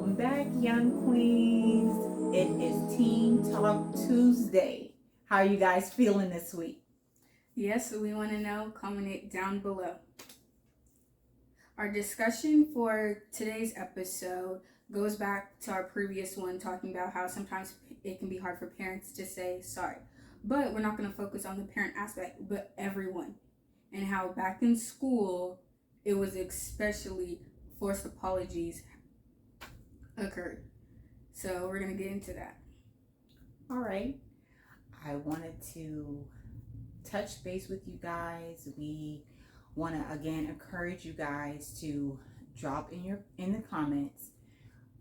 Welcome back, young queens. It is Teen Talk Tuesday. How are you guys feeling this week? Yes, we want to know. Comment it down below. Our discussion for today's episode goes back to our previous one, talking about how sometimes it can be hard for parents to say sorry. But we're not going to focus on the parent aspect, but everyone. And how back in school, it was especially forced apologies occurred. So we're going to get into that. All right. I wanted to touch base with you guys. We want to again encourage you guys to drop in the comments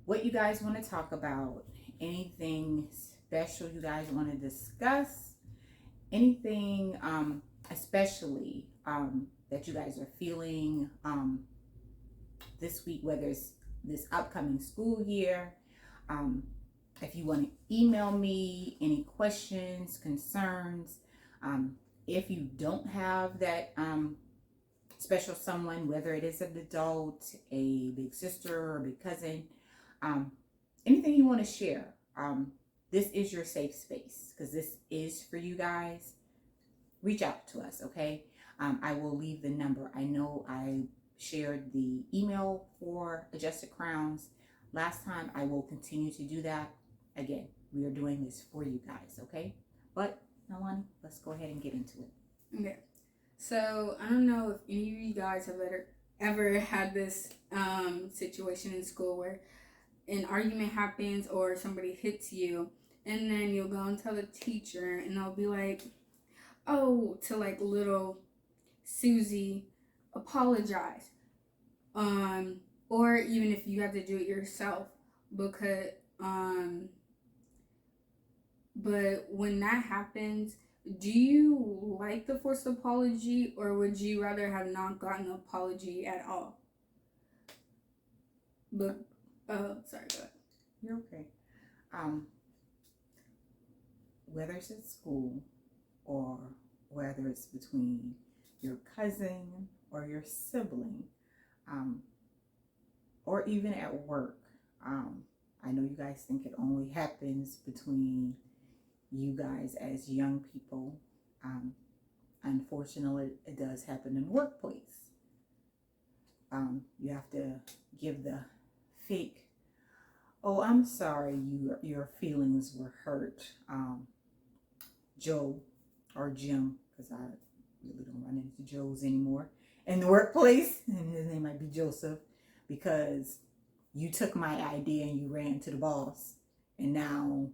what you guys want to talk about, anything special you guys want to discuss, anything especially that you guys are feeling this week, whether it's this upcoming school year. If you want to email me any questions, concerns, if you don't have that special someone, whether it is an adult, a big sister or a big cousin, anything you want to share, this is your safe space because this is for you guys. Reach out to us, okay? I will leave the number. I know I shared the email for Adjusted Crowns last time. I will continue to do that. Again, we are doing this for you guys, okay? But, Nalani, let's go ahead and get into it. Okay. So, I don't know if any of you guys have ever had this situation in school where an argument happens or somebody hits you, and then you'll go and tell the teacher, and they'll be like, oh, to like little Susie, apologize. Or even if you have to do it yourself, because but when that happens, do you like the forced apology, or would you rather have not gotten an apology at all? But sorry, go ahead. You're okay. Whether it's at school or whether it's between your cousin or your sibling, or even at work, I know you guys think it only happens between you guys as young people. Unfortunately, it does happen in the workplace. You have to give the fake, oh, I'm sorry, your feelings were hurt, Joe or Jim, because I really don't run into Joes anymore in the workplace, and his name might be Joseph, because you took my idea and you ran to the boss, and now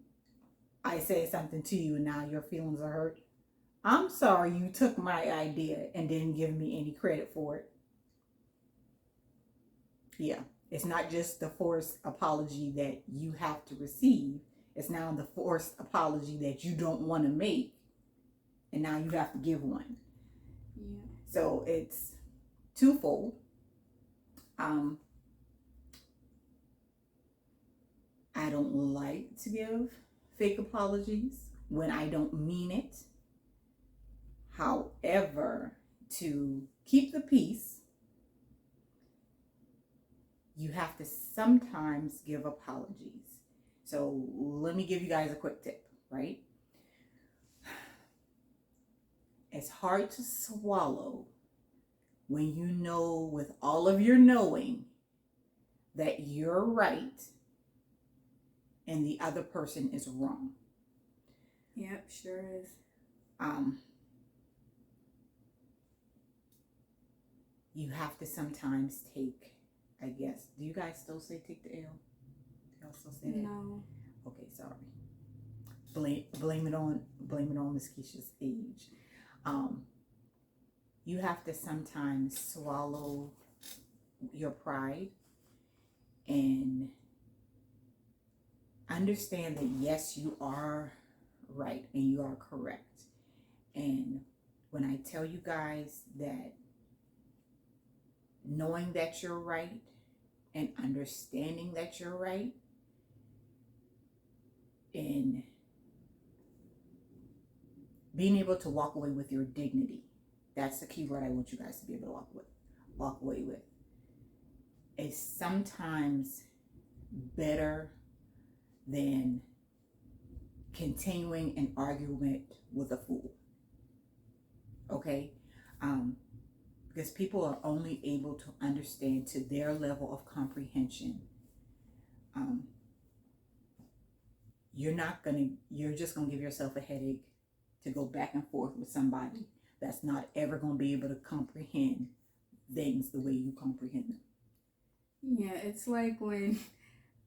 I say something to you and now your feelings are hurt. I'm sorry you took my idea and didn't give me any credit for it. Yeah, it's not just the forced apology that you have to receive. It's now the forced apology that you don't want to make, and now you have to give one. Yeah. So it's twofold. I don't like to give fake apologies when I don't mean it. However, to keep the peace, you have to sometimes give apologies. So let me give you guys a quick tip, right? It's hard to swallow when you know with all of your knowing that you're right and the other person is wrong. Yep, sure is. You have to sometimes take, I guess, do you guys still say take the L? Do y'all still say that? No. Okay, sorry. Blame it on Miss Keisha's age. You have to sometimes swallow your pride and understand that yes, you are right and you are correct. And when I tell you guys that knowing that you're right and understanding that you're right and being able to walk away with your dignity, that's the key word I want you guys to be able to walk away with. Is sometimes better than continuing an argument with a fool. Okay? Because people are only able to understand to their level of comprehension. You're just gonna give yourself a headache to go back and forth with somebody that's not ever gonna be able to comprehend things the way you comprehend them. Yeah, it's like when,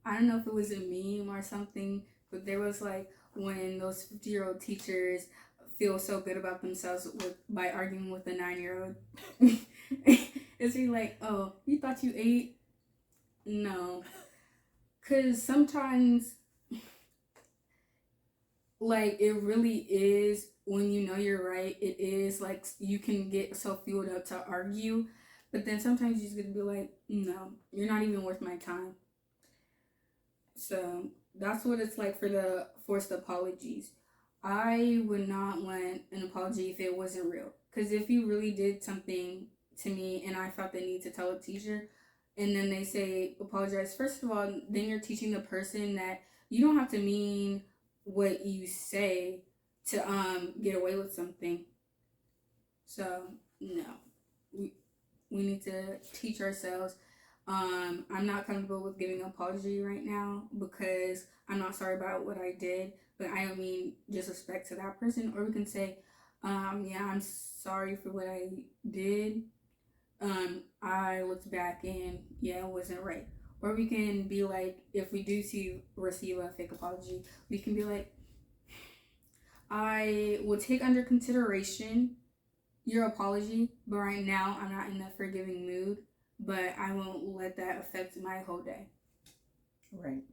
I don't know if it was a meme or something, but there was like when those 50-year-old teachers feel so good about themselves by arguing with a 9-year-old. It's really like, oh, you thought you ate? No. Because sometimes, like, it really is, when you know you're right, it is like you can get so fueled up to argue, but then sometimes you just get to be like, no, you're not even worth my time. So that's what it's like for the forced apologies. I would not want an apology if it wasn't real. Because if you really did something to me and I felt the need to tell a teacher, and then they say apologize, first of all, then you're teaching the person that you don't have to mean what you say to get away with something. So no, we need to teach ourselves. I'm not comfortable with giving an apology right now because I'm not sorry about what I did, but I don't mean disrespect to that person. Or we can say, yeah, I'm sorry for what I did. I looked back and yeah, it wasn't right. Or we can be like, if we do receive a fake apology, we can be like, I will take under consideration your apology, but right now I'm not in a forgiving mood, but I won't let that affect my whole day. Right.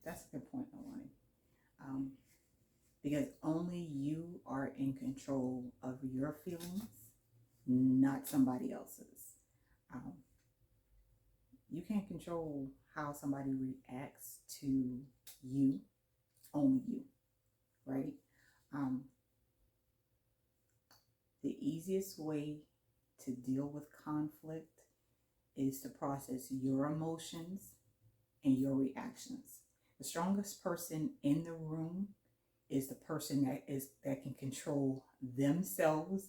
That's a good point, Alani. Because only you are in control of your feelings, not somebody else's. You can't control how somebody reacts to you, only you, right? The easiest way to deal with conflict is to process your emotions and your reactions. The strongest person in the room is the person that can control themselves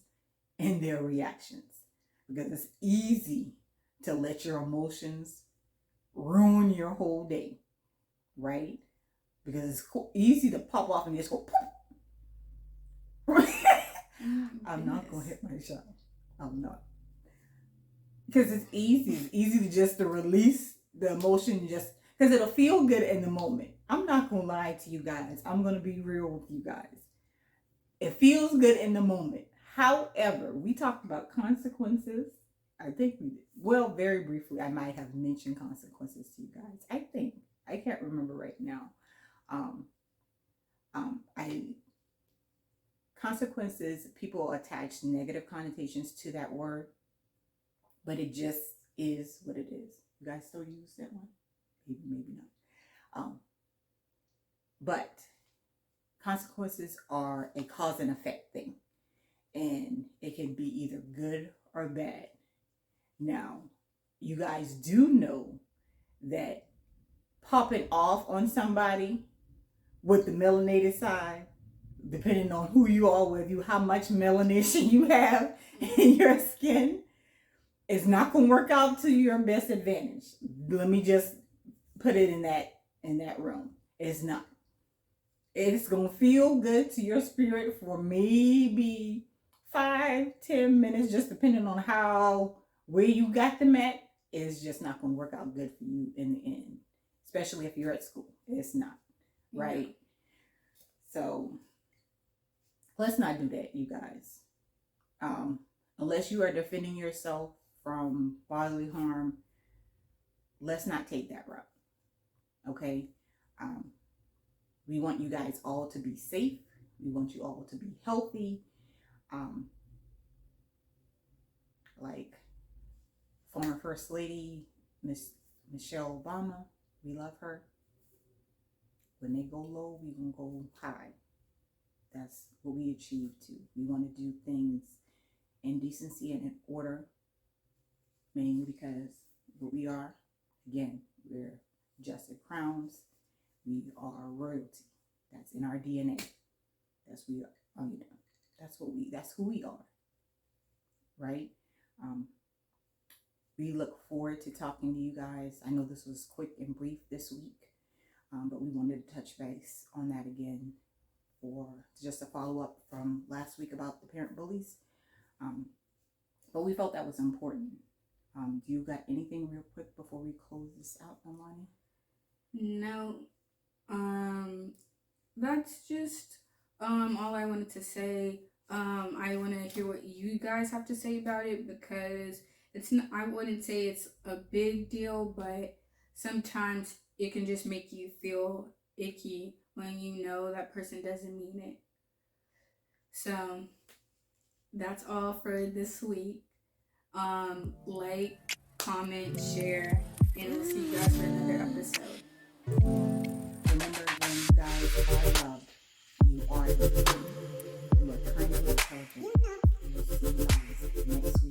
and their reactions, because it's easy to let your emotions ruin your whole day, right? Because it's easy to pop off and just go pop. I'm not gonna hit my shot. I'm not, because it's easy. It's easy to just to release the emotion, just because it'll feel good in the moment. I'm not gonna lie to you guys. I'm gonna be real with you guys. It feels good in the moment. However, we talked about consequences. I think we did. Well, very briefly, I might have mentioned consequences to you guys. I can't remember right now. I consequences, people attach negative connotations to that word, but it just is what it is. You guys still use that one? Maybe not. But consequences are a cause and effect thing, and it can be either good or bad. Now, you guys do know that popping off on somebody with the melanated side, depending on who you are with, you how much melanation you have in your skin, is not going to work out to your best advantage. Let me just put it in that realm. It's not. It's going to feel good to your spirit for maybe 5-10 minutes, just depending on where you got them at. It's just not going to work out good for you in the end, especially if you're at school. It's not, right? Yeah. So let's not do that, you guys. Unless you are defending yourself from bodily harm, let's not take that route. Okay? We want you guys all to be safe. We want you all to be healthy. Like former First Lady Miss Michelle Obama, we love her. When they go low, we gonna go high. That's what we achieve too. We want to do things in decency and in order, mainly because what we are Again, we're adjusted crowns. We are royalty. That's in our DNA. That's we are. That's who we are. Right? We look forward to talking to you guys. I know this was quick and brief this week, but we wanted to touch base on that again for just a follow up from last week about the parent bullies. But we felt that was important. Do you got anything real quick before we close this out, Normani? No. That's just all I wanted to say. I want to hear what you guys have to say about it, because it's not, I wouldn't say it's a big deal, but sometimes it can just make you feel icky when you know that person doesn't mean it. So that's all for this week. Like, comment, share, and we'll see you guys for another episode. Remember again, you guys are loved. You are intelligent. You are kind and intelligent. We'll see you guys next week.